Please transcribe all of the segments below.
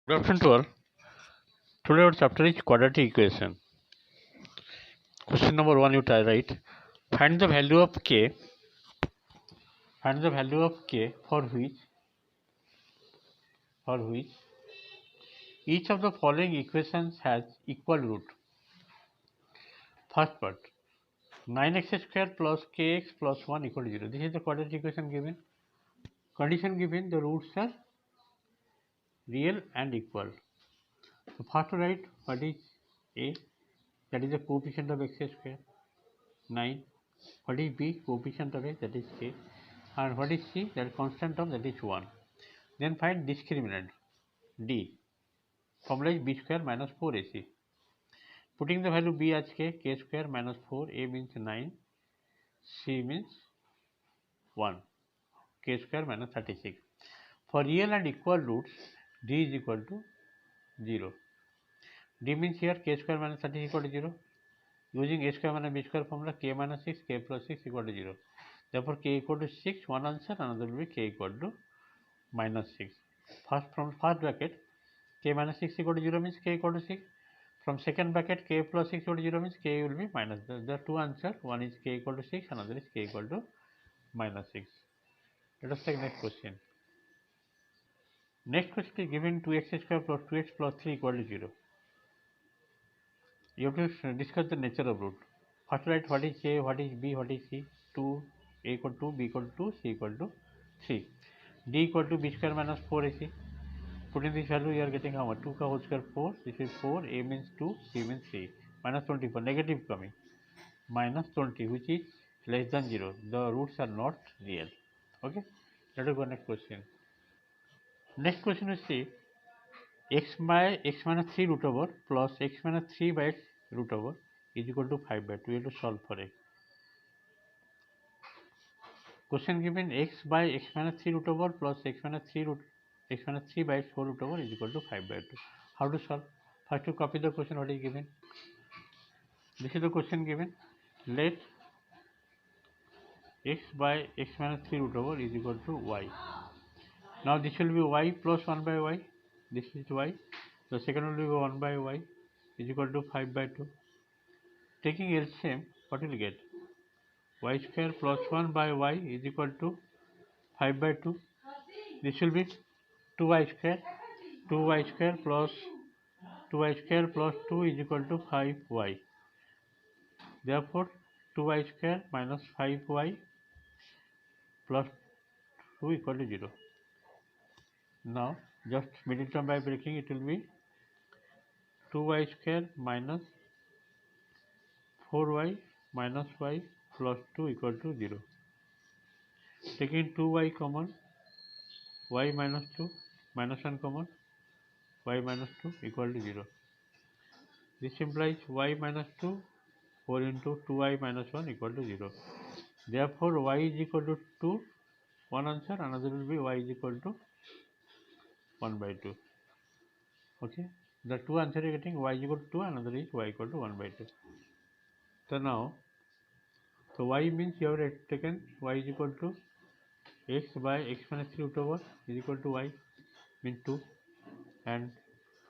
Good afternoon to all. Today our chapter is quadratic equation. Question number 1 you try write. Find the value of k. Find the value of k for which each of the following equations has equal root. First part, 9x square plus kx plus 1 equal to 0. This is the quadratic equation given. Condition given, the roots are real and equal. So first write what is a, that is the coefficient of x square, 9. What is b, coefficient of a, that is k. And what is c, that is constant of, that is 1. Then find discriminant d. Formula is b square minus 4ac. Putting the value b as k square minus 4, a means 9, c means 1, k square minus 36. For real and equal roots, d is equal to 0. d means here k square minus 36 equal to 0. Using a square minus b square formula, k minus 6, k plus 6 equal to 0. Therefore, k equal to 6, one answer, another will be k equal to minus 6. First, from first bracket, k minus 6 equal to 0 means k equal to 6. From second bracket, k plus 6 equal to 0 means k will be minus. There are two answers. One is k equal to 6, another is k equal to minus 6. Let us take next question. Next question is given 2x square plus 2x plus 3 equal to 0. You have to discuss the nature of root. First write what is a, what is b, what is c. 2, a equal to 2, b equal to 2, c equal to 3. d equal to b square minus 4ac. Putting this value, you are getting how much? 2 ka whole square 4. This is 4. A means 2. C means 3. Minus 24. Negative coming. Minus 20, which is less than 0. The roots are not real. Okay. Let us go next question. Next question is see x by x minus 3 root over plus x minus 3 by x root over is equal to 5 by 2. We have to solve for x. Question given x by x minus 3 root over plus x minus 3 by x whole root over is equal to 5 by 2. How to solve? First to copy the question what is given. This is the question given. Let x by x minus 3 root over is equal to y. Now this will be y plus 1 by y. This is y. The second will be 1 by y is equal to 5 by 2. Taking LCM, what will you get? Y square plus 1 by y is equal to 5 by 2. This will be 2y square. 2y square plus 2 is equal to 5y. Therefore, 2y square minus 5y plus 2 equal to 0. Now, just middle term by breaking, it will be 2y square minus 4y minus y plus 2 equal to 0. Taking 2y common, y minus 2 minus 1 common, y minus 2 equal to 0. This implies y minus 2 4 into 2y minus 1 equal to 0. Therefore, y is equal to 2, one answer, another will be y is equal to 1 by 2. Okay, the two answer you are getting, y is equal to 2, another is y equal to 1 by 2. So now, so y means you have taken y is equal to x by x minus 3 root over is equal to y means 2, and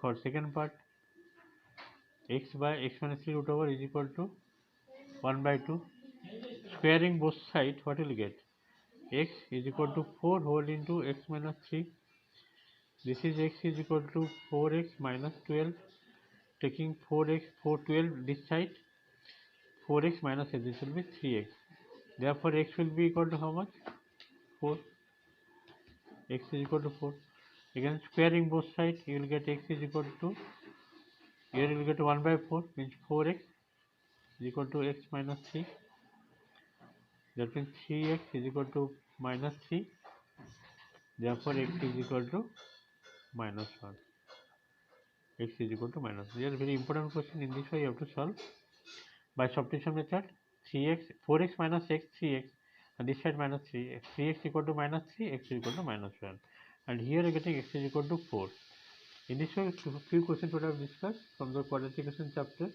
for second part x by x minus 3 root over is equal to 1 by 2. Squaring both sides, what will you get? X is equal to 4 whole into x minus 3. This is x is equal to 4x minus 12. Taking 4x, 12 this side, 4x minus this will be 3x. Therefore, x will be equal to how much? 4. X is equal to 4. Again, squaring both sides, you will get x is equal to, here you will get 1 by 4, means 4x is equal to x minus 3. That means 3x is equal to minus 3. Therefore, x is equal to minus 1. X is equal to minus 1. This is a very important question. In this way, you have to solve by substitution method. 3x, 4x minus x, 3x, and this side minus 3. 3x equal to minus 3, x is equal to minus 1. And here you are getting x is equal to 4. In this way, few questions we have discussed from the quadratic equation chapter.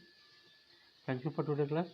Thank you for today's class.